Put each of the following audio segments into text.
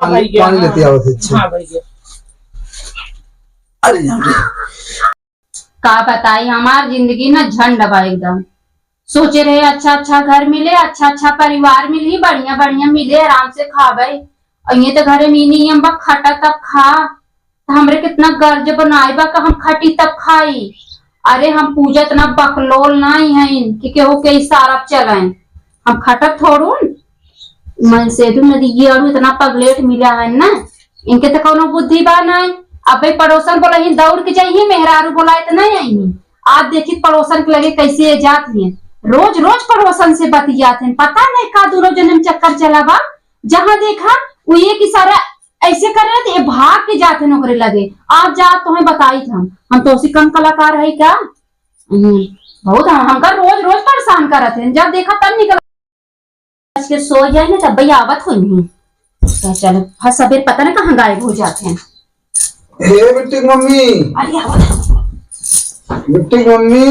पानी लेते आओ थे। हाँ भैया। अरे का बताई हमार जिंदगी ना झंड बा एकदम। सोचे रहे अच्छा अच्छा घर मिले, अच्छा अच्छा परिवार मिली, बढ़िया बढ़िया मिले, आराम से खावे। और ये तो घरे में नहीं हम खटा तब खा, तो हमरे कितना गर्ज बनाए बा का हम खटी तब खाई। अरे हम पूजा इतना बकलोल नहीं है कि केहू के इशारा चले, हम खटक थोड़ू मन से नदी इतना पगलेट मिला है ना, इनके तो कोनो बुद्धि बा नहीं। अब पड़ोसन बोला ही दौड़ के जाइए, मेहरारू बोला इतना आई आप देखी पड़ोसन के लगे कैसे जाती है, रोज रोज पड़ोसन से बतियाते हैं। पता नहीं का दूरो जन्म चक्कर चला बा, जहां देखा वो ये की सारा ऐसे कर रहे थे, भाग के जाते नौकरी लगे। आप जा तो हमें बताई था, हम तो उसी कम कलाकार है क्या? बहुत हमका रोज रोज परेशान करते हैं। जब देखा तब निकल के सो जाए ना, तब भाई आवत हुई नहीं। चलो हर सबेर पता ना कहाँ गायब हो जाते हैं। हे बिट्टी मम्मी, अरे आवत बिट्टी मम्मी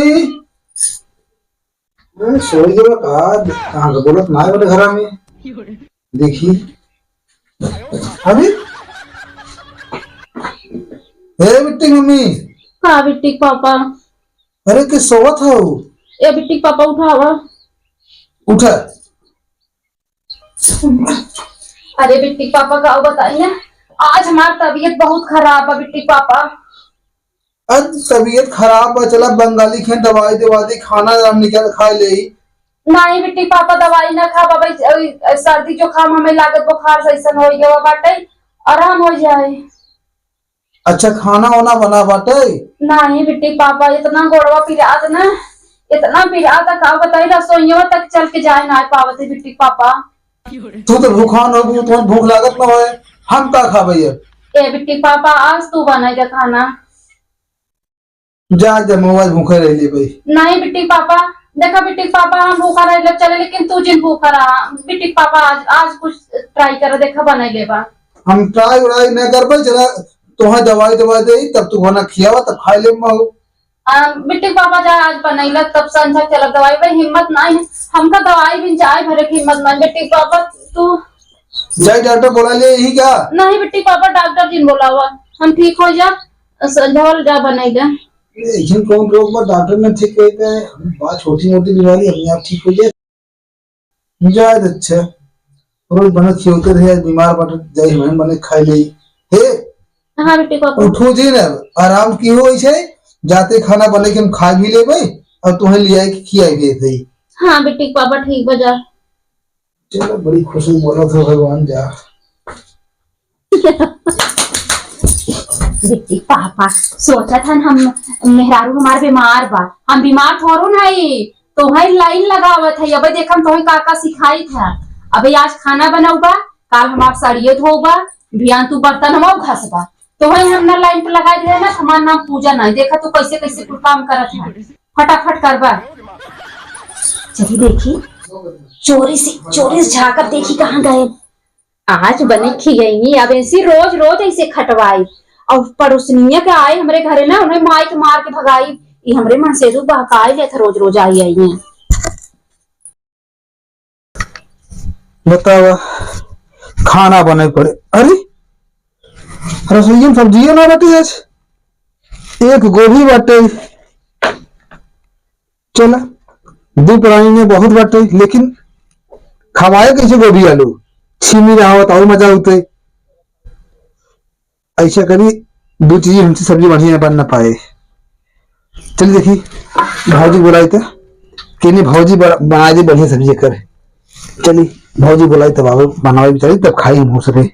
सोई जब कहाँ का बोलत ना है घर में देखी अभी। हे बिट्टी मम्मी। का बिट्टी पापा? अरे के सोवत हो? ए बिट्टी पापा उठावा। उठा। अरे बिट्टी पापा का बताइए, आज हमारी तबीयत बहुत खराब है बिट्टी पापा। आज तबीयत खराब है, चला बंगाली खेन दवाई दवा दे, खाना निकल खा ले। नहीं बिट्टी पापा दवाई ना खा बाबा, सर्दी जुकाम हमें लागत बुखार सैसन हो गया बाटे, आराम हो जाए। अच्छा खाना वाना बना बाटे? नहीं बिट्टी पापा इतना गोड़वा पिरात ना, इतना पिरात का बताई रसोइयों तक चल के जाए ना पावती बिट्टी पापा। तू तो भूखान हो, तुम्हें भूख लागत ना हो, हम का खा भैया? ए बिट्टी पापा आज तू बनाएगा खाना। जा जा मोबाइल भूखे रह ले भाई। नहीं बिट्टी पापा, देखा बिट्टी पापा हम भूखा रह चले, लेकिन तू जिन भूखा रहा बिट्टी पापा आज कुछ ट्राई कर देखा बना लेबा। हम ट्राई उराई न कर पाए, चला तुम्हें दवाई दवा दे तब तू खाना खियावा तब खा ले। बिट्टी पापा जा आज बनैला तब संझा चला दवाई भाई, हिम्मत नहीं हमका दवाई भी जाए भरे की हिम्मत नहीं बिट्टी पापा। तू जाए डॉक्टर बोला ले यही क्या? नहीं बिट्टी पापा डॉक्टर जिन बोला हुआ हम ठीक हो जा, संझा जा बनैला। लेकिन कौन रोग पर डॉक्टर ने ठीक कहता है, बात छोटी मोटी बीमारी अपने आप ठीक हो जाए। जाए अच्छा रोज बने खियोते रहे, बीमार बट जाए हम बने खा ले। हे हाँ बिट्टी पापा उठो जी ना, आराम की हो ऐसे जाते खाना बने के हम खा भी ले भाई, और तुम्हें ले आए खियाई भी थे। हाँ बिट्टी पापा ठीक बजा। चलो बड़ी खुशी बोला था भगवान जा। बिट्टी पापा सोचा था हम मेहरारू हमारे बीमार बा, हम बीमार थोड़ो नहीं तो है लाइन लगावत है। अब देख हम तुम्हें काका सिखाई था, अबे आज खाना बनाऊबा, काल हमार सड़िये धोबा, भियान तू बर्तन हम घसबा, तो है हम ना लाइन पे लगा दिया ना, हमारा नाम पूजा नहीं। देखा तू कैसे कैसे कुछ काम करत है, फटाफट करबा। चली देखी चोरी से झाकर देखी कहाँ गए। आज बने खियेंगी, अब ऐसी रोज रोज ऐसे खटवाई। और पड़ोसनिया के आए हमरे घरे ना, उन्हें माइक मार के भगाई, ये हमरे मन से बहकाए ले था, रोज रोज आई है। बतावा खाना बने पड़े। अरे रसोई में सब्जी ना बाटी, आज एक गोभी बाटे, चला दो प्राणी में बहुत बाटे, लेकिन खवाए कैसे गोभी आलू छीमी रहा हो तो मजा होते। ऐसा करी दो चीजें हमसे सब्जी बढ़िया बन ना पाए। चल देखी भाजी बुलाई था कि नहीं, भाजी बना दी बढ़िया सब्जी करे। चली भाजी बुलाई तब आवे बनावे भी चली, तब खाई हम हो सके।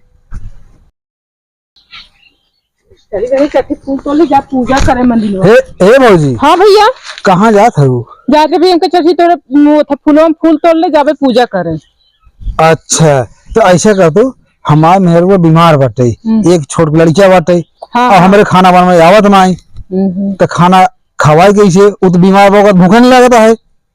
फूल तोड़े जा पूजा करे मंदिर में। हे भाजी। हाँ भैया कहाँ जात है? जाके भी हमके चठी तोड़े फूलों में फूल तोड़ ले जावे पूजा करे। अच्छा तो ऐसा कर दो, हमारे मेहर वो बीमार बाटे, एक छोट लड़किया बाटे, हाँ, और हमारे खाना बनावे आवत नहीं, तो खाना खवाए कैसे? वो तो बीमार वक्त भूखे नहीं लगता है।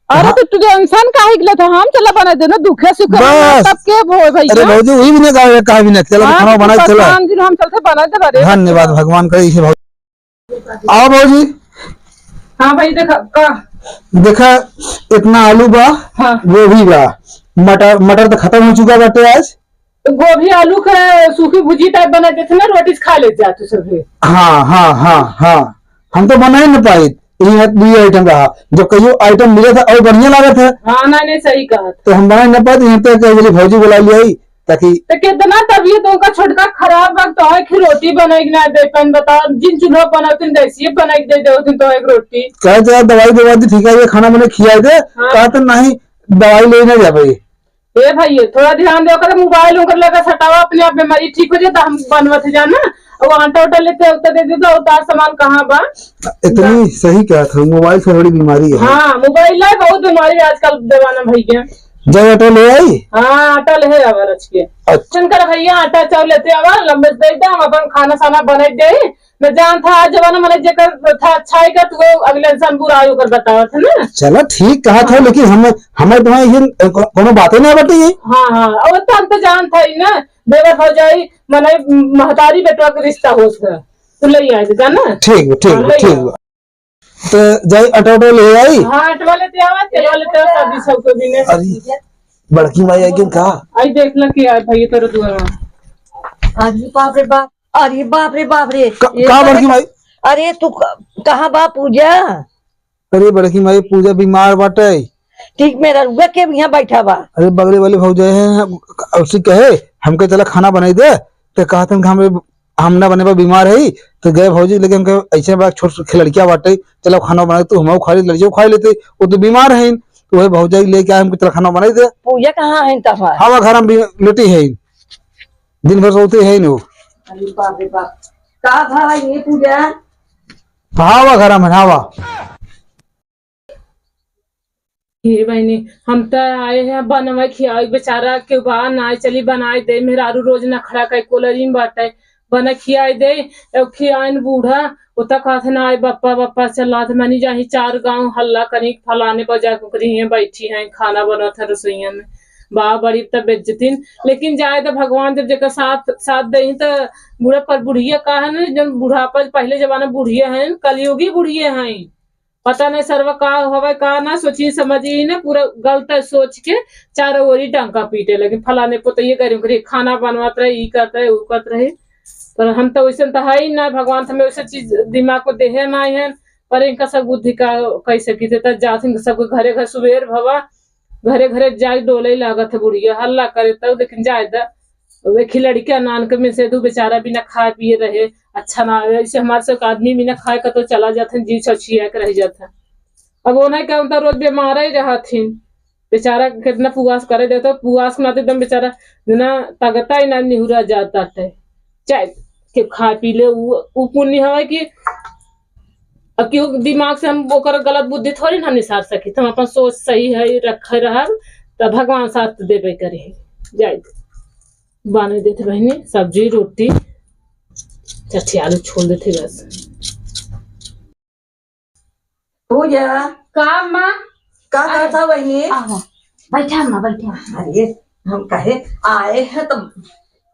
अरे तो तुझे इंसान काहे गिला था, हम चला बना देना दुखे सुखे तब के भैया। अरे भाजी वही भी नहीं कहा भी नहीं, चलो खाना बना चलो। हम चलते बना दे। धन्यवाद भगवान करे इसे। आओ भाजी। हाँ भाई देखा इतना आलू बा, हाँ। गोभी बा, मटर तो खत्म हो चुका बाटे आज। गोभी आलू का सूखी भुजी टाइप बना देते ना, रोटी से खा लेते जा तू सब। हाँ हाँ हाँ हाँ, हम तो बना ही न पाए, यही दो आइटम रहा, जब कई आइटम मिले था और बढ़िया लागत है हाँ ना, नहीं सही कहा। तो हम बना न पाए, यहाँ पे कई भौजी बुला लिया ताकि तो कितना तबीयत उनका छोटका खराब वक्त है कि रोटी बनाई ना दे पन बता, जिन चूल्हा बनाते देसी बनाई दे दो तो एक रोटी कहे तो दवाई दवा दी ठीक है, ये खाना मैंने खिया दे, कहा तो नहीं दवाई लेने जा भाई। ए भाई थोड़ा ध्यान दो कर, मोबाइल उनकर लगा सटावा, अपने आप बीमारी ठीक हो जाए तो हम बनवत जाना, और आटा उटा लेते उतर दे दो, उतार सामान कहाँ बा। इतनी सही क्या था, मोबाइल से बड़ी बीमारी है। हाँ मोबाइल है बहुत बीमारी आजकल जमाना भैया। जब आटा ले आई, हाँ आटा ले आवा रच के, अच्छा कर भैया आटा चावल लेते आवा, लंबे दे दे, हम अपन खाना साना बनाई दे। मैं जान था आज जमाना मैंने जेकर था अच्छा है तो वो अगले इंसान बुरा होकर बतावा था ना। चलो ठीक कहा था, लेकिन हमें तुम्हारे ये कोनो बातें नहीं बताइए। हाँ हाँ, और तो हम तो जान था ही ना, बेवर हो जाई मने महतारी बेटवा का रिश्ता हो तो ले आए जाना। ठीक ठीक, तो जाई आटा उटा ले आई। हाँ आटवा लेते आवा, तेलवा लेते आवा, सब्जी सबको भी ने। अरे बड़की माई आई कहा, आई देख ल कि आए भैया तेरे दुआ। अरे बाप रे बाप, अरे बाप रे बाप रे, कहा बड़की माई? अरे तू कहाँ बा पूजा? अरे बड़की माई पूजा बीमार बाटे, ठीक मेरा रुआ के यहाँ बैठा बा। अरे बगले वाले भौजाई है, उसी कहे हमके चला खाना बनाई दे, तो कहा था हम ना बने पर बीमार है, तो गए भौजी लेके हमके ऐसे बात छोट लड़कियां बाटे, चलो खाना बनाए, तो हम खा लड़कियों खा लेते, वो तो बीमार है, तो वही भौजाई लेके आए, हमको चला खाना बनाई दे। पूजा कहाँ है तब? हवा घर में लेटी है, दिन भर सोते है वो। अरे बाप रे बाप, का भाई ये पूजा? हवा घर में हवा। हे बहनी हम तो आए हैं बनवा खिया, बेचारा के बा ना चली बनाए दे, मेहरारू रोज नखरा का कोलरी में बाटे, बना खियाई दे, खियाइन बूढ़ा उता कहते ना आए बप्पा बप्पा चला, मनी जाही 4 गांव हल्ला करी फलाने बजा कुकरी है बैठी है खाना बना था रसोईया में, बा बड़ी तब बेज्जतीन, लेकिन जाए तो भगवान जब जगह साथ साथ दे तो बूढ़ा पर बुढ़िया का है ना, जब बुढ़ापा पहले जमाना बुढ़िया है, कलयुगी बुढ़िया है, पता नहीं सर्व का हवा का ना सोची समझी ना, पूरा गलत सोच के चारों ओरी टांका पीटे लगे, फलाने को तो ये करी खाना बनवात रहे, ये करते रहे वो करते रहे, पर हम तो वैसे तो है ही ना, भगवान हमें वैसे चीज दिमाग को देहे ना है, पर इनका सब बुद्धि का कैसे की देता जाते सब घरे घर सुबेर भवा घरे घरे जाए डोले लागत है, बुढ़िया हल्ला करे तब, लेकिन जायदा देखी लड़कियां नान के में से दू बेचारा बिना खाए पिए रहे, अच्छा ना ऐसे हमारे से आदमी बिना खाए का तो चला जाते जी छछिया के रह जाता, अब वो नहीं क्या रोज बीमार ही रहा थी, बेचारा कितना पुआस करे देता, पुआस ना एकदम बेचारा ना तगता ही ना निहुरा जाता है, चाहे के खा पी ले वो पुण्य हवा कि अब क्यों दिमाग से हम वो कर गलत बुद्धि थोड़ी ना निसार सकी, हम अपन सोच सही है रखे रहा तो भगवान साथ देवे करे जाए बाने देते बहनी सब्जी रोटी चठी आलू छोड़ देते बस। पूजा का माँ का था बहनी? बैठा माँ बैठा। अरे हम कहे आए हैं तो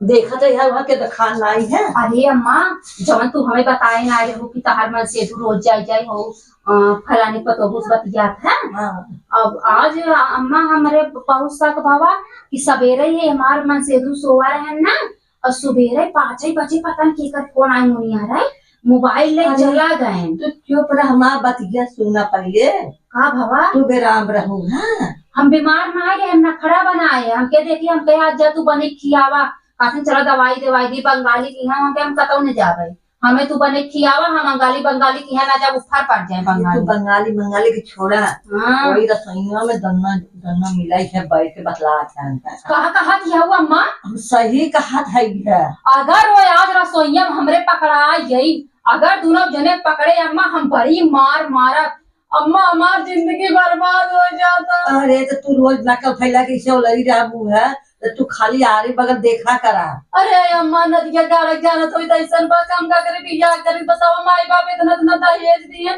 देखा तो यहाँ के दुकान लाई है। अरे अम्मा जवन तू हमें बताए ना रहे हो कि तहार मन से तू रोज जाए हो फलाने पतोबूस बतियात है। हाँ। अब आज अम्मा हमारे बहुत शक भावा कि सवेरे ही हमार मन से तू सोवा रहे ना, और सुबेरे 5 बजे पता नहीं की कर फोन आई मुनिया रहे, मोबाइल ले चला गए, तो क्यों पर हमारा बतिया सुनना पड़िए का भावा तू बेराम रहू ना, हम बीमार ना आए, हम नखड़ा बनाए, हम के देखिए हम कहे आज जा तू बने खियावा, कहते चलो दवाई दवाई दी बंगाली की है, हम कतौ नहीं जावे, हमें तू बने खियावा, हम बंगाली की है ना जब उफर पड़ जाए बंगाली। तू बंगाली की छोड़ा, वही रसोइया में दन्ना मिला है बैठ के बतला कहा दिया हुआ अम्मा, हम सही कहा है। अगर वो आज रसोइया में हमरे पकड़ा यही, अगर दोनों जने पकड़े अम्मा हम बड़ी मार मारत अम्मा, हमार जिंदगी बर्बाद हो जाता। अरे तो तू रोज नकल फैला के इसे लगी रहू है, तो तू खाली आरे बगल देखा करा। अरे अम्मा नदिया गारक जाना तो ऐसा काम का करे बियाह करे, बताओ माई बाप इतना दहेज दिए,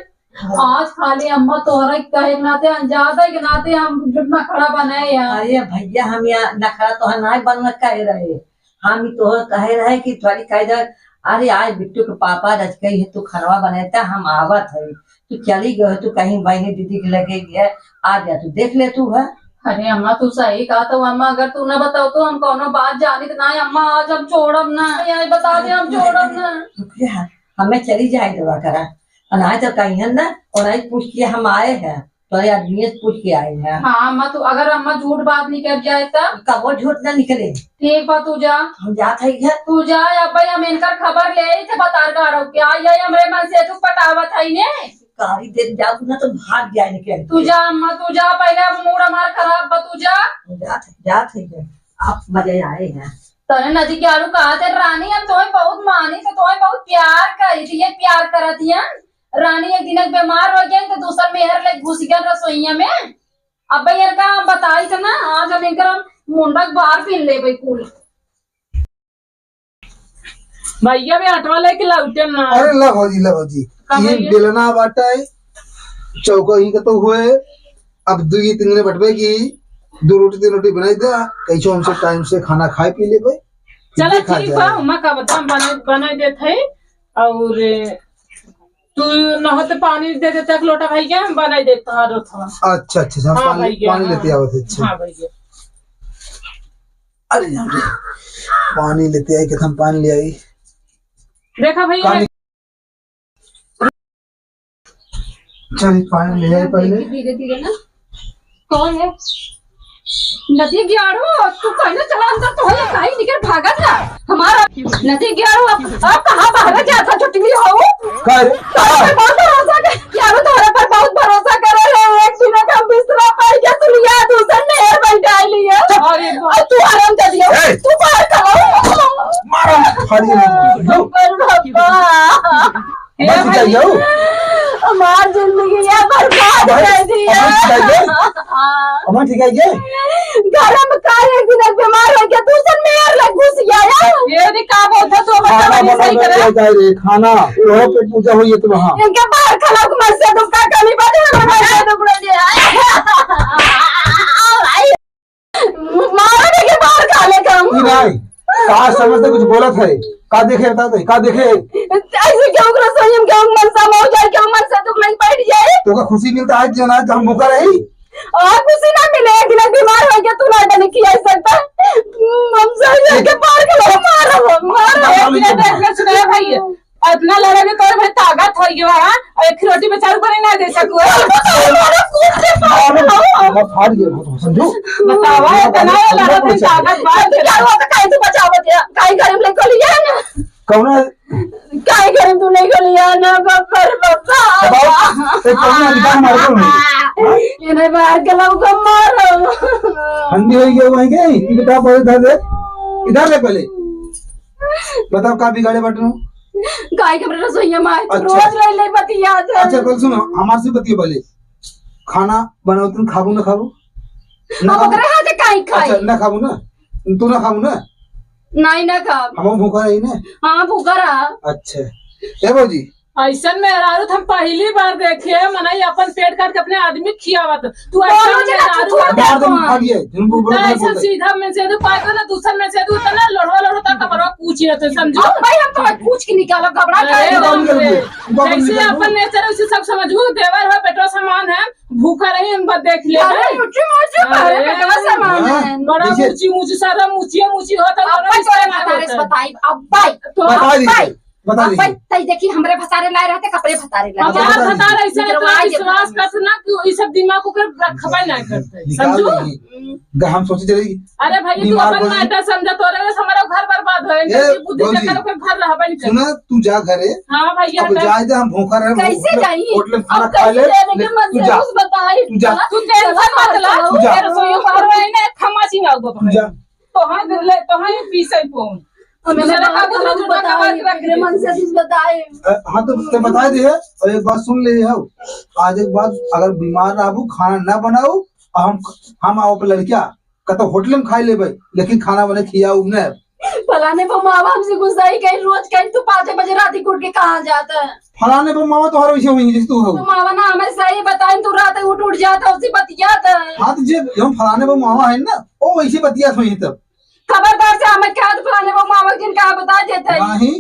आज खाली अम्मा तोहरा कहे नाते अंजाद है कि नाते हम नखड़ा बनाए यार। अरे भैया हम यहाँ नखड़ा तो नहीं बनना कह रहे, हम तो कहे रहे कि थोड़ी कह, अरे आज बिट्टू के पापा रच गई है, तू खरवा बनाता हम आवत है, तू चली गए तू कहीं बहनी दीदी के लगे गया, आ जा तू देख ले तू है। अरे अम्मा तू सही कहा तो अम्मा अगर तू ना बताओ तो हम कोनो बात जानी ना अम्मा आज हम छोड़ब ना यही बता दे हम छोड़ब ना हमें चली जाए दवा करा अनाज तो कहीं है ना और आज पूछ के हम आए हैं तो आदमी से पूछ के आए हैं। हाँ अम्मा तू अगर अम्मा झूठ बात नहीं कर जाए तब कब वो झूठ ना निकले ठीक बा तू जा हम जात है तू जा अब भाई हम इनकर खबर ले आई थे बता रहा क्या ये हमरे मन से तू पटावत है ने कारी देर जाऊ ना तो भाग जाए निकल तू जा अम्मा तू जा पहले अब मूड हमार खराब बा तू जा जात है आप मजे आए हैं। तने नदी के आलू कहा थे रानी हम तुम्हें बहुत मानी थे तुम्हें बहुत प्यार करी थी ये प्यार करत थी रानी एक दिन बीमार हो गई तो दूसरा मेहर ले घुस गया रसोईया में अब भाई इनका हम बताई थे ना आज हम इनका मुंडक बाहर पीन ले भाई कुल भैया भी हटवा लेके लौटे ना। अरे ला भौजी कब ये भैया? बेलना बाटा है चौका ही का तो हुए अब 2-3 दिन बटवे की 2 रोटी 3 रोटी बनाई दे कैसे हमसे टाइम से खाना खाए पी ले भाई चलो ठीक बा उमा का बता बना देते है और तू न हो तो पानी दे देते एक लोटा भैया हम बना देते हर थोड़ा। अच्छा हम हाँ पानी भैया, पानी हाँ। लेते आवत अच्छा हाँ भैया अरे यार पानी लेते आई कि हम पानी ले आई देखा भैया पानी चल पानी ले आई पहले धीरे धीरे ना कौन है नदी ग्यारो तू कहना चला अंदर तो है काहे निकल भागा था हमारा नदी ग्यारो अब कहां भागा जाता छुट्टी भी हो कर बहुत भरोसा कर यारो तुम्हारे पर बहुत भरोसा करे है एक दिन का बिस्तरा पाई के तू लिया दूसरा ने बैठा लिया अरे और तू आराम कर दिया तू बाहर करो मारो फाड़ी लो पर बाबा बच गई हो हमार जिंदगी ये बर्बाद कर दिया अमन ठीक है ये घर में काहे एक दिन बीमार हो गया दूसरा मेयर लग घुस गया ये नहीं का बोलता तू खाना सही करे रे खाना वो पेट पूजा हुई है तो वहां इनके बाहर खला को मर से दुखा कमी बात है हमारे दुखड़े दे मारने के बाहर खाले कम की नहीं कहा समझते कुछ बोलत है का देखे बता दे का देखे ऐसे क्यों कर संयम क्यों मन सा हो जाए क्यों मन से दुख नहीं बैठ जाए तो का खुशी मिलता है जो ना हम मुकर रही और खुशी ना मिले एक दिन बीमार हो गया तू ना नहीं किया सकता हम सही के बाहर के मारो सुना भैया इतना लड़े तो भाई ताकत हो गया और एक रोटी बेचारू को नहीं दे सकू मैं फाड़ गया समझो बतावा इतना लड़ा तो ताकत बात क्या हुआ तो काहे तू बचावत है काहे गरीब ले को लिया ना कौन काहे गरीब तू नहीं को लिया ना बब्बर बाबा एक कौन अधिकार मार को ये नहीं बाहर के लोग को मारो हंडी हो गया वहीं के ये बता बोले था इधर ले पहले बताओ का बिगाड़े बटन काहे के रसोईया में अच्छा। रोज ले बतिया अच्छा कल सुनो हमारे से बतिए पहले खाना बनाओ तुम खाबू ना खाबू हम ओकरे हाथ काहे खाई अच्छा ना खाबू ना तू ना खाबू ना नहीं ना खा हम भूखा रही ना हां भूखा रहा अच्छा ए भौजी ऐसा मेहरारू हम पहली बार देखे मनाई अपन पेट काट के अपने आदमी खियावत तू दोनों जना मेहरारू छुछुआ बाहर तुम खा गए जिनको बोला ऐसा सीधा में से दो पाए ना दूसरा में से दो तना लड़वा तक कमरवा पूछी रहते समझो अब भाई हम तो पूछ के निकालो घबरा अरे के बाप रे, जैसे अपन नेचर उसे सब समझू देवर हो पेटो सामान है भूखा रही हम बात देख ले अरे मुझे मुझे बारे में क्या सामान है बड़ा देखिए। ऊंची ऊंची सारा ऊंची होता अब भाई तोरे भतारे से बताई अब भाई तो बता भाई दीजिए बता अब भाई दीजिए तई देखी हमरे भतारे लाए रहते कपड़े भतारे लाए हमार बता रहा ऐसा गिरवा है ये विश्वास करना कि ये सब दिमाग को कर रखबा ना करते निकाल समझो देंगे हम सोचे चले अरे भाई तू बीमार अपन पड़- मैटर समझा तो रे हमारा घर बर्बाद हो ए, बुद्धि भौजी, चक्कर में घर रहबा नहीं कर सुना तू जा घरे हां भैया अब जाए दे हम भूखा रहे कैसे जाई होटल में खाना अब खा ले कैसे जाने के मन तू से जा उस बताई तू जा तू टेंशन मत ला तू जा। तेरे सोयो बाहर में ना खमासी ना हो तू जा तो हां दिले तो हां पीसे पहुंच हमें दूसरा का बताओ कुछ बताई रख मेरे मन से कुछ बताए हाँ तो बता दे और एक बात सुन ले हो आज एक बात अगर बीमार रहू खाना ना बनाओ और हम आओ पे लड़किया कहते होटल में खाई ले भाई लेकिन खाना बने खियाऊ न फलाने को माँ बाप से गुस्सा ही कहीं रोज कहीं तू 5 बजे रात ही उठ के कहाँ जाता है फलाने पर मामा तो हर वैसे हुई जैसे तू हो तो माँ ना हमें सही बताए तू रात उठ जाता उसी बतियाता है हाँ तो जे हम फलाने पर मामा है ना वो वैसे बतिया हुई तब खबरदार से हमें क्या फलाने को माँ बाप जिन कहा बता देता है नहीं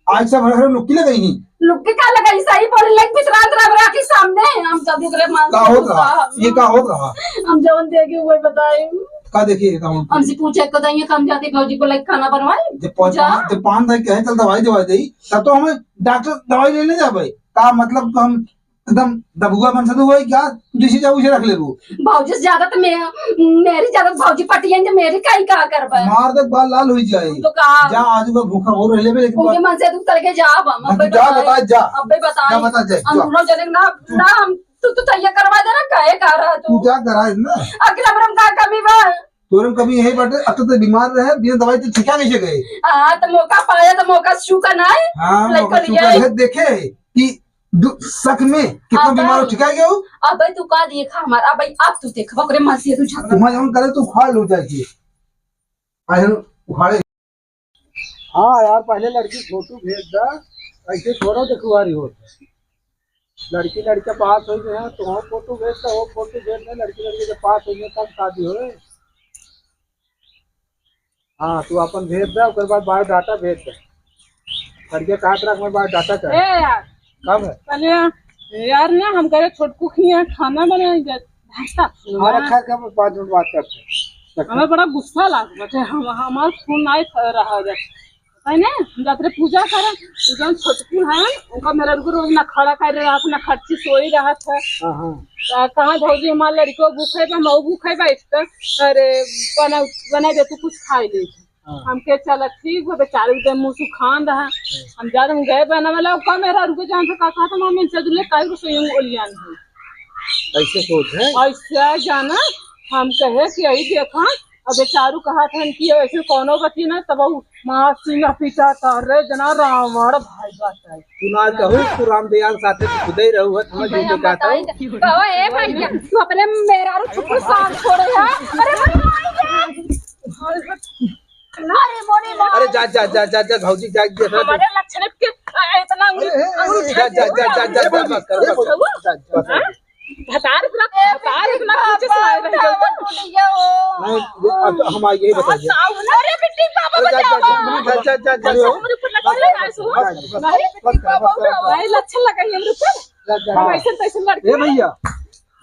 आज सब हर लुक्की लग गई लुक्की का लगाई सही बोल लेक विश्रांत रबरा के सामने हम सब दूसरे मान का होत रहा ये का होत रहा हम जवन देखे वही बताए का देखिए का होत हमसे पूछे को दइए कम जाती भौजी को लाइक खाना बनवाए जब पान दे कहे चल दवाई दवा दे तब तो हमें डॉक्टर दवाई लेने जाबे का मतलब तो हम एकदम दबुआ बन सकते हो क्या जैसे जाओ उसे रख ले वो भौजी से ज्यादा तो मेरी ज्यादा भौजी पटियन जो मेरी काई का करबे मार दे बाल लाल हो जाए तो कहा जा आज का भूखा हो रहे लेकिन उनके मन से तू चल के जा अब जा बता जा अबे बता जा बता जा हम दोनों चले ना ना हम तू तैयार करवा देना काहे कर रहा तू तू क्या करा ना अगला हम का कमी बा तोरम कभी यही बाटे अब तो बीमार रहे बिना दवाई तो ठीक कैसे गए हां तो मौका पाया तो मौका शुका ना है हां लड़का शुक्र है देखे कि सच में कितना बीमार हो ठीक है क्या अब तू का देखा हमारा अब अब तू देख बकरे मन से तू झगड़ा तुम्हारा जवन करे तो उखाड़ लो जाए आयन उखाड़े हाँ यार पहले लड़की फोटो भेज दा ऐसे थोड़ा देखुआरी हो लड़की लड़का पास हो गए हैं तो हम फोटो भेज दा वो फोटो भेज दे लड़की लड़के के पास हो गए तब शादी हो हाँ तू अपन भेज दे उसके बाद बायोडाटा भेज दे लड़के कहा तरह में बायोडाटा ए चाहिए यार कब है पहले यार ना हम करे छोटकू खिया खाना बनाएंगे हमारा खैर कब 5 मिनट बात करते हैं हमें बड़ा गुस्सा लाग बटे हम हमार खून नहीं रहा है है ना हम जाते पूजा करें पूजा छोटकू है उनका मेरा को रोज ना खड़ा कर रहा अपना खर्ची सोई रहा था हाँ हाँ कहाँ भौजी हमारे लड़को भूखे पे हम भूखे बैठ अरे बना दे तू कुछ खाई ले हम के चल ठीक है बेचारे के मुंह से खान रहा हम जा रहे गए बना वाला का मेरा रुको जान से का था मम्मी से दुले काई को सोयम ओलियान है ऐसे सोच है ऐसा जाना हम कहे कि यही देखा अब बेचारू कहा था कि ऐसे कोनो गति ना तब मां सिंह पिता तारे जना रावण भाई बात है तू ना कहू तू रामदयाल साथे तू खुद ही रहू है तुम्हें जो जो कहता हूं कहो ए भैया तू अपने मेरा चुप साथ छोड़े है अरे मोरी अरे जा जा जा जा जा भौजी जा जा हमारे लक्षण के इतना अंगुली जा जा जा जा जा बस कर हतार इतना पीछे से आए रहे नहीं अब हम आ यही बता दे अरे बिट्टी पापा बचाओ जा जा जा हमरे ऊपर लक्षण लगाए सो नहीं लक्षण लगाई हमरे ऊपर हम ऐसे तैसे लड़के ए भैया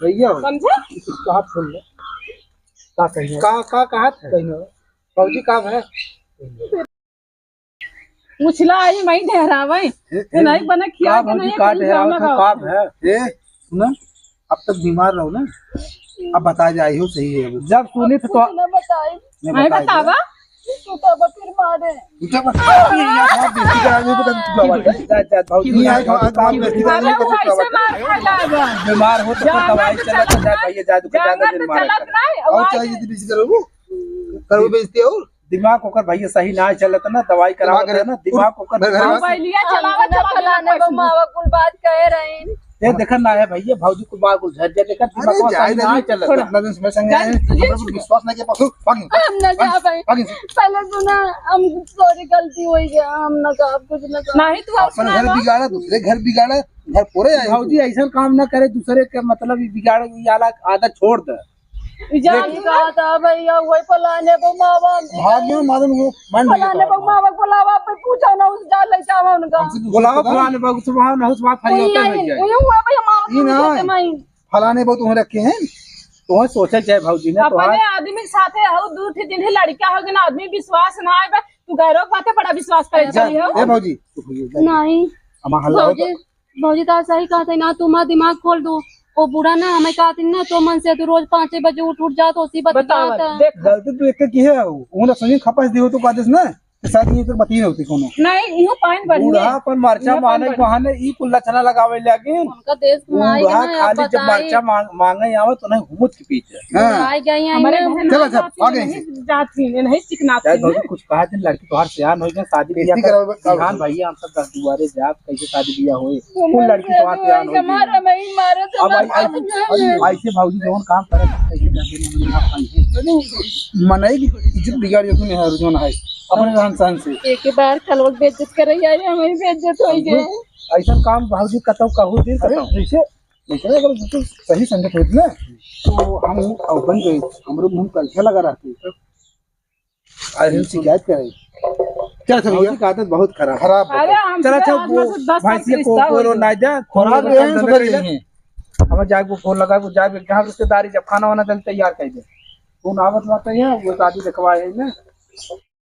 भैया समझे कहा सुन ले का कहिए का कहा कहिए फौजी काम है मुछला आई मैं ठहरावे नहीं बना खिया के नहीं काट है काम है ए सुना अब तक बीमार रहो ना अब बता जाई हो सही है जब सुनी तो मैं बतावा तू तो फिर मारे क्या बता ये बेइज्जती करा दे तो जा भौजी आए काम बेइज्जती करा दे अरे वो ऐसे मार खाएगा बीमार हो तो दवाई चला तो जा भैया जा दुकान ज्यादा जंगल बीमार चलत नहीं और चाहिए यदि बेइज्जती करो करो बेइज्जती और दिमाग होकर भैया सही ना चलत ना दवाई करा ना दिमाग होकर मोबाइलिया चलावा फलाने को मावा कुल बात कह रहे हैं ये देखन ना है भैया भौजी को बाग झड़ जा देखन दिमाग को सही ना चलत इतना दिन समय संग आए हमरा पर विश्वास नहीं के पासो भाग हम न जा पाए पहले सुना हम सॉरी गलती हो गया हम न कहा कुछ न कहा नहीं तू अपन घर बिगाड़ा दूसरे घर बिगाड़ा घर पूरे आए भौजी ऐसा काम ना करे दूसरे के मतलब बिगाड़े वाला आदत छोड़ दे जान कहा था भैया वही फलाने को मावा भाग गया मादन वो मन फलाने को मावा बुलावा पे पूछा ना उस डाल ले जावा उनका बुलावा फलाने बाबू सुबह ना उस बात फरी होता है भैया ये हुआ भैया मावा फलाने बहुत तुम्हें रखे हैं तो सोचे चाहे भौजी ने तो अपने आदमी के साथे हो दूर थे दिन लड़का हो ना आदमी विश्वास ना आए तू गैरों बातें बड़ा विश्वास करे चली हो ए भौजी नहीं हमारा हल्ला भौजी भौजी तो सही कहा था ना तुम्हारा दिमाग खोल दो वो बुरा ना हमें कहा थी ना तो मन से तो रोज 5 बजे उठ जा तो उसी बताओ बता देख गलती तो एक की है उन्हें सही खपास दियो तो कादिस ना शायद ये तो बती होती कोनो नहीं इहो पाइन बढ़िया बूढ़ा पर मरचा माने बहाने ई कुल्ला चना लगावे लगे उनका देश घुमाएगा बूढ़ा खाली जब मरचा मांगे आवे तो नहीं घूमत के पीछे आई गई हमारे हैं चलो चल आगे जाती नहीं चिकनाती शायद भौजी कुछ कहा थे लड़की तो हर सियान हो गए शादी बेइज्जती बियाह करावे खान भैया हम सब 10 दुआरे जात कैसे शादी बियाह होए कुल लड़की तो हर सियान हो हमारा नहीं मारे तो अब ऐसे भौजी जोन काम करे कैसे मनाई की इज्जत बिगाड़ी तूने है रुझान है अपने रहन सहन से एक बार खलवत बेइज्जत कर रही है हमें बेइज्जत हो गई ऐसा काम भौजी कतौ कहू दिन अरे जैसे जैसे अगर बिल्कुल सही संगत होती ना तो हम बन गए हमरो मुंह पर अच्छा लगा रहते अरे शिकायत करे चल अच्छा भैया भौजी का आदत बहुत खराब है। खराब अरे हमसे चल अच्छा 8 वो से 10 साल भैंसी के को रिश्ता हो बोलो गया। ना जा खुराक दे हैं, सुधर जाए। हमें जाके वो फोन लगा वो जाके जहाँ रिश्तेदारी जब खाना वाना जल्दी तैयार कर दे फोन आवत बात है वो शादी दिखवाए है ना